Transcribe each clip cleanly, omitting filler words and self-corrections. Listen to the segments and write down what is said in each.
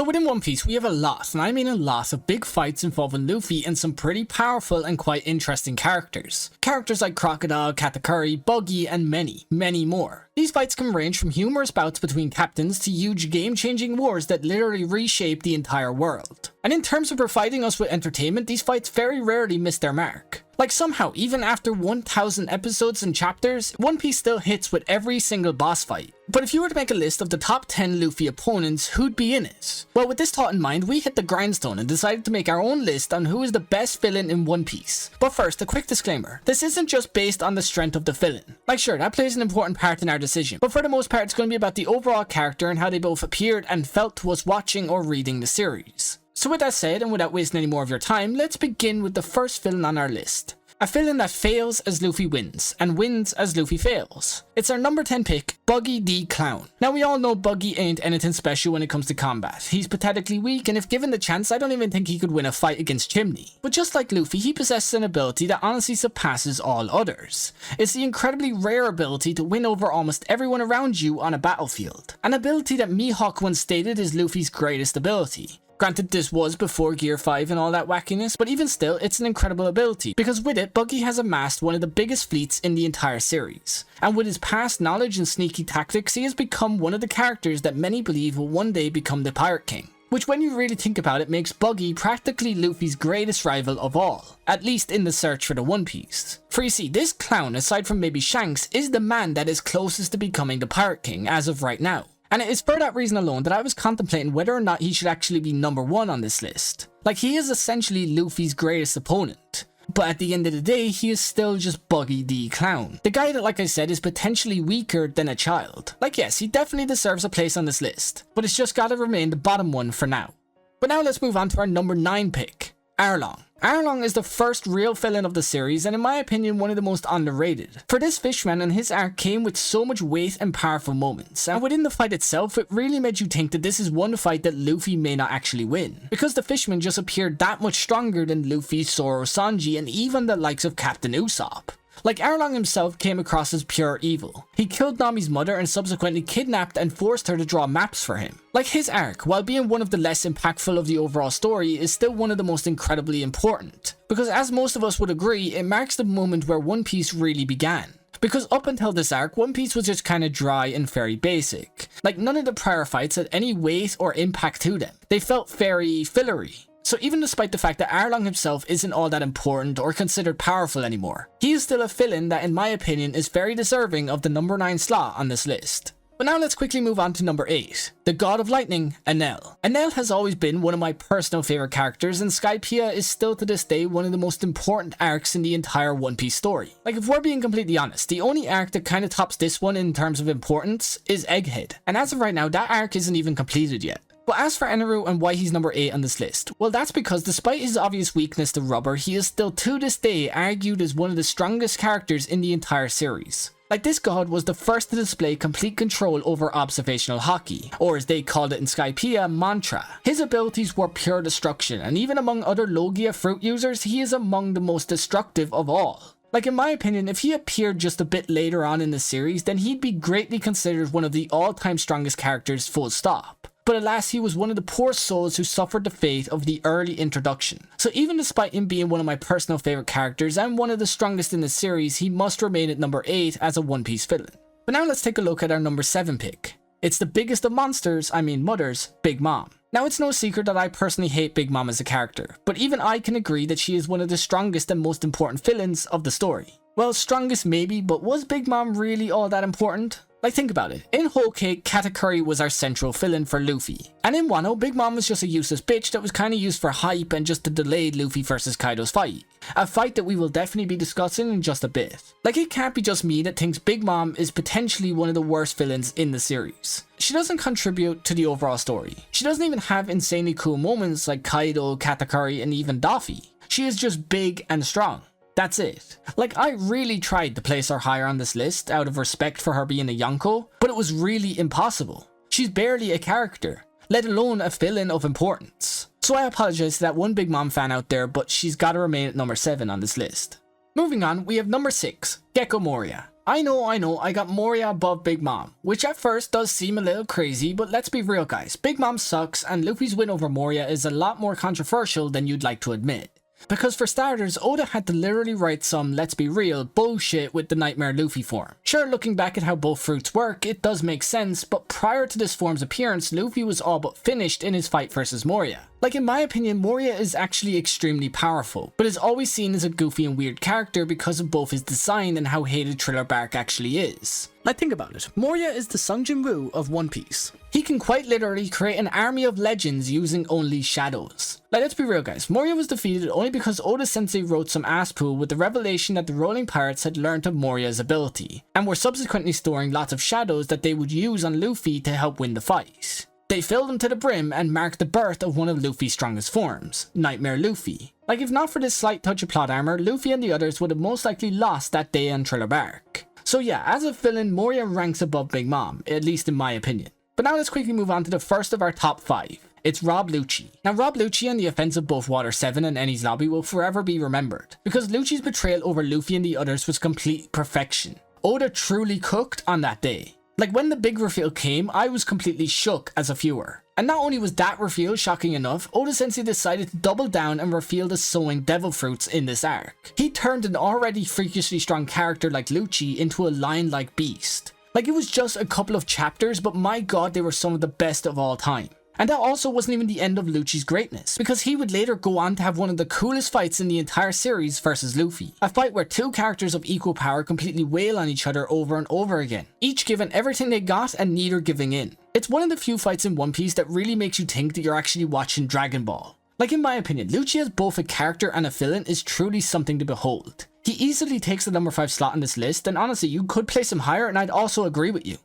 So within One Piece, we have a lot, and I mean a lot, of big fights involving Luffy and some pretty powerful and quite interesting characters. Characters like Crocodile, Katakuri, Buggy, and many, many more. These fights can range from humorous bouts between captains to huge game-changing wars that literally reshape the entire world. And in terms of providing us with entertainment, these fights very rarely miss their mark. Like somehow, even after 1000 episodes and chapters, One Piece still hits with every single boss fight. But if you were to make a list of the top 10 Luffy opponents, who'd be in it? Well, with this thought in mind, we hit the grindstone and decided to make our own list on who is the best villain in One Piece. But first, a quick disclaimer. This isn't just based on the strength of the villain. Like sure, that plays an important part in our decision, but for the most part it's going to be about the overall character and how they both appeared and felt to us watching or reading the series. So with that said, and without wasting any more of your time, let's begin with the first villain on our list. A villain that fails as Luffy wins, and wins as Luffy fails. It's our number 10 pick, Buggy the Clown. Now we all know Buggy ain't anything special when it comes to combat. He's pathetically weak, and if given the chance, I don't even think he could win a fight against Chimney. But just like Luffy, he possesses an ability that honestly surpasses all others. It's the incredibly rare ability to win over almost everyone around you on a battlefield. An ability that Mihawk once stated is Luffy's greatest ability. Granted, this was before Gear 5 and all that wackiness, but even still, it's an incredible ability, because with it, Buggy has amassed one of the biggest fleets in the entire series. And with his past knowledge and sneaky tactics, he has become one of the characters that many believe will one day become the Pirate King. Which when you really think about it, makes Buggy practically Luffy's greatest rival of all, at least in the search for the One Piece. For you see, this clown, aside from maybe Shanks, is the man that is closest to becoming the Pirate King as of right now. And it is for that reason alone that I was contemplating whether or not he should actually be number 1 on this list. Like, he is essentially Luffy's greatest opponent. But at the end of the day, he is still just Buggy the Clown. The guy that, like I said, is potentially weaker than a child. Like yes, he definitely deserves a place on this list, but it's just gotta remain the bottom one for now. But now let's move on to our number 9 pick, Arlong. Arlong is the first real villain of the series and in my opinion one of the most underrated. For this fishman and his arc came with so much weight and powerful moments, and within the fight itself it really made you think that this is one fight that Luffy may not actually win, because the fishman just appeared that much stronger than Luffy, Zoro, Sanji and even the likes of Captain Usopp. Like Arlong himself came across as pure evil. He killed Nami's mother and subsequently kidnapped and forced her to draw maps for him. Like his arc, while being one of the less impactful of the overall story, is still one of the most incredibly important. Because as most of us would agree, it marks the moment where One Piece really began. Because up until this arc, One Piece was just kinda dry and very basic. Like none of the prior fights had any weight or impact to them. They felt very fillery. So even despite the fact that Arlong himself isn't all that important or considered powerful anymore, he is still a villain that in my opinion is very deserving of the number 9 slot on this list. But now let's quickly move on to number 8, the God of Lightning, Enel. Enel has always been one of my personal favorite characters and Skypiea is still to this day one of the most important arcs in the entire One Piece story. Like if we're being completely honest, the only arc that kinda tops this one in terms of importance is Egghead. And as of right now, that arc isn't even completed yet. But as for Eneru and why he's number 8 on this list, well that's because despite his obvious weakness to rubber, he is still to this day argued as one of the strongest characters in the entire series. Like this god was the first to display complete control over observational hockey, or as they called it in Skypiea, mantra. His abilities were pure destruction, and even among other Logia fruit users, he is among the most destructive of all. Like in my opinion, if he appeared just a bit later on in the series, then he'd be greatly considered one of the all-time strongest characters full stop. But alas, he was one of the poor souls who suffered the fate of the early introduction. So even despite him being one of my personal favorite characters and one of the strongest in the series, he must remain at number 8 as a One Piece villain. But now let's take a look at our number 7 pick. It's the biggest of monsters, I mean mothers, Big Mom. Now it's no secret that I personally hate Big Mom as a character, but even I can agree that she is one of the strongest and most important villains of the story. Well, strongest maybe, but was Big Mom really all that important? Like think about it, in Whole Cake, Katakuri was our central villain for Luffy. And in Wano, Big Mom was just a useless bitch that was kinda used for hype and just to delay Luffy versus Kaido's fight. A fight that we will definitely be discussing in just a bit. Like it can't be just me that thinks Big Mom is potentially one of the worst villains in the series. She doesn't contribute to the overall story. She doesn't even have insanely cool moments like Kaido, Katakuri and even Daffy. She is just big and strong. That's it. Like I really tried to place her higher on this list out of respect for her being a Yonko, but it was really impossible. She's barely a character, let alone a villain of importance. So I apologize to that one Big Mom fan out there, but she's gotta remain at number 7 on this list. Moving on, we have number 6, Gecko Moria. I know, I got Moria above Big Mom, which at first does seem a little crazy, but let's be real guys, Big Mom sucks and Luffy's win over Moria is a lot more controversial than you'd like to admit. Because for starters, Oda had to literally write some, let's be real, bullshit with the Nightmare Luffy form. Sure, looking back at how both fruits work, it does make sense, but prior to this form's appearance, Luffy was all but finished in his fight versus Moria. Like in my opinion, Moria is actually extremely powerful, but is always seen as a goofy and weird character because of both his design and how hated Thriller Bark actually is. Like think about it, Moria is the Sung Jin-woo of One Piece. He can quite literally create an army of legends using only shadows. Like let's be real guys, Moria was defeated only because Oda Sensei wrote some ass poo with the revelation that the Rolling Pirates had learned of Moria's ability, and were subsequently storing lots of shadows that they would use on Luffy to help win the fight. They filled them to the brim and marked the birth of one of Luffy's strongest forms, Nightmare Luffy. Like if not for this slight touch of plot armor, Luffy and the others would have most likely lost that day on Thriller Bark. So yeah, as a villain, Moria ranks above Big Mom, at least in my opinion. But now let's quickly move on to the first of our top 5. It's Rob Lucci. Now Rob Lucci and the offense of both Water 7 and Enies Lobby will forever be remembered, because Lucci's betrayal over Luffy and the others was complete perfection. Oda truly cooked on that day. Like when the big reveal came, I was completely shook as a viewer. And not only was that reveal shocking enough, Oda Sensei decided to double down and reveal the sowing devil fruits in this arc. He turned an already freakishly strong character like Lucci into a lion-like beast. Like it was just a couple of chapters, but my god, they were some of the best of all time. And that also wasn't even the end of Lucci's greatness, because he would later go on to have one of the coolest fights in the entire series versus Luffy. A fight where two characters of equal power completely wail on each other over and over again, each giving everything they got and neither giving in. It's one of the few fights in One Piece that really makes you think that you're actually watching Dragon Ball. Like in my opinion, Lucci as both a character and a villain is truly something to behold. He easily takes the number 5 slot on this list, and honestly you could place him higher and I'd also agree with you.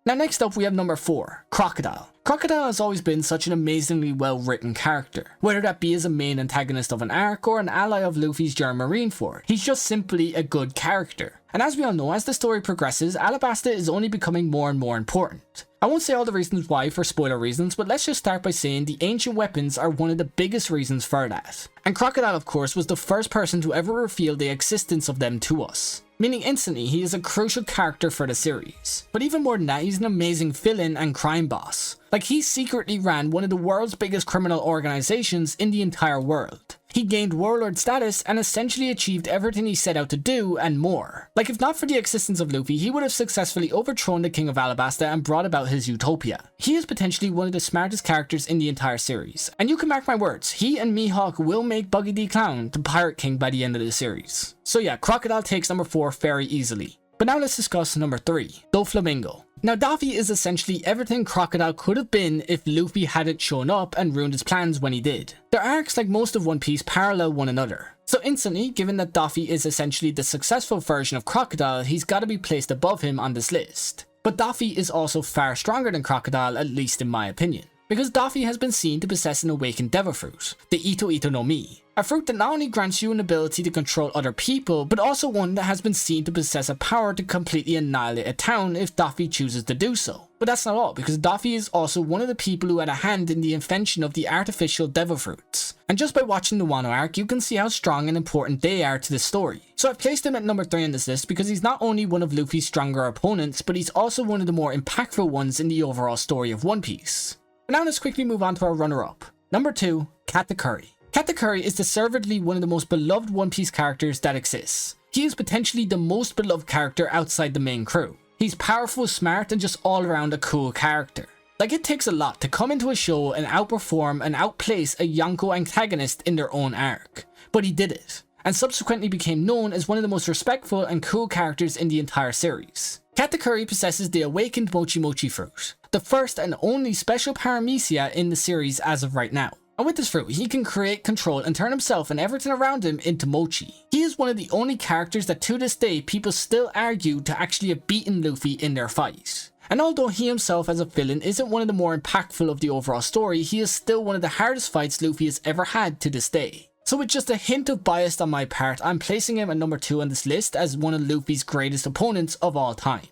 Now next up we have number 4, Crocodile. Crocodile has always been such an amazingly well written character, whether that be as a main antagonist of an arc or an ally of Luffy's during Marineford. He's just simply a good character. And as we all know, as the story progresses, Alabasta is only becoming more and more important. I won't say all the reasons why for spoiler reasons, but let's just start by saying the ancient weapons are one of the biggest reasons for that. And Crocodile of course was the first person to ever reveal the existence of them to us. Meaning instantly he is a crucial character for the series. But even more than that, he's an amazing villain and crime boss. Like he secretly ran one of the world's biggest criminal organizations in the entire world. He gained warlord status and essentially achieved everything he set out to do and more. Like if not for the existence of Luffy, he would have successfully overthrown the King of Alabasta and brought about his utopia. He is potentially one of the smartest characters in the entire series. And you can mark my words, he and Mihawk will make Buggy the Clown the Pirate King by the end of the series. So yeah, Crocodile takes number 4 very easily. But now let's discuss number 3, Doflamingo. Now Daffy is essentially everything Crocodile could have been if Luffy hadn't shown up and ruined his plans when he did. Their arcs, like most of One Piece, parallel one another. So instantly, given that Daffy is essentially the successful version of Crocodile, he's got to be placed above him on this list. But Daffy is also far stronger than Crocodile, at least in my opinion. Because Daffy has been seen to possess an awakened devil fruit, the Ito Ito no Mi. A fruit that not only grants you an ability to control other people, but also one that has been seen to possess a power to completely annihilate a town if Daffy chooses to do so. But that's not all, because Daffy is also one of the people who had a hand in the invention of the artificial devil fruits. And just by watching the Wano arc, you can see how strong and important they are to the story. So I've placed him at number 3 on this list because he's not only one of Luffy's stronger opponents, but he's also one of the more impactful ones in the overall story of One Piece. But now let's quickly move on to our runner-up. Number 2, Katakuri. Katakuri is deservedly one of the most beloved One Piece characters that exists. He is potentially the most beloved character outside the main crew. He's powerful, smart, and just all around a cool character. Like it takes a lot to come into a show and outperform and outplace a Yonko antagonist in their own arc. But he did it, and subsequently became known as one of the most respectful and cool characters in the entire series. Katakuri possesses the awakened Mochi Mochi fruit, the first and only special paramecia in the series as of right now. And with this fruit, he can create, control, and turn himself and everything around him into mochi. He is one of the only characters that to this day people still argue to actually have beaten Luffy in their fight. And although he himself as a villain isn't one of the more impactful of the overall story, he is still one of the hardest fights Luffy has ever had to this day. So with just a hint of bias on my part, I'm placing him at number 2 on this list as one of Luffy's greatest opponents of all time.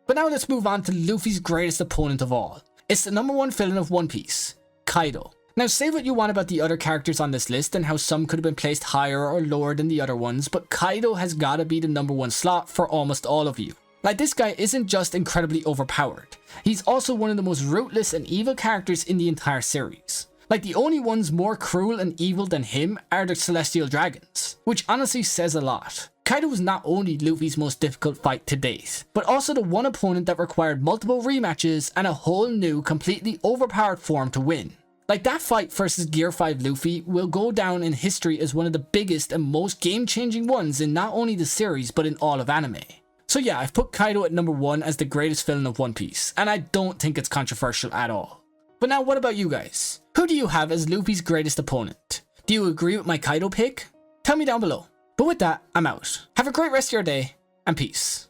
But now let's move on to Luffy's greatest opponent of all. It's the number 1 villain of One Piece, Kaido. Now say what you want about the other characters on this list and how some could have been placed higher or lower than the other ones, but Kaido has gotta be the number 1 slot for almost all of you. Like, this guy isn't just incredibly overpowered, he's also one of the most ruthless and evil characters in the entire series. Like, the only ones more cruel and evil than him are the Celestial Dragons, which honestly says a lot. Kaido was not only Luffy's most difficult fight to date, but also the one opponent that required multiple rematches and a whole new, completely overpowered form to win. Like, that fight versus Gear 5 Luffy will go down in history as one of the biggest and most game-changing ones in not only the series, but in all of anime. So yeah, I've put Kaido at number 1 as the greatest villain of One Piece, and I don't think it's controversial at all. But now, what about you guys? Who do you have as Luffy's greatest opponent? Do you agree with my Kaido pick? Tell me down below. But with that, I'm out. Have a great rest of your day, and peace.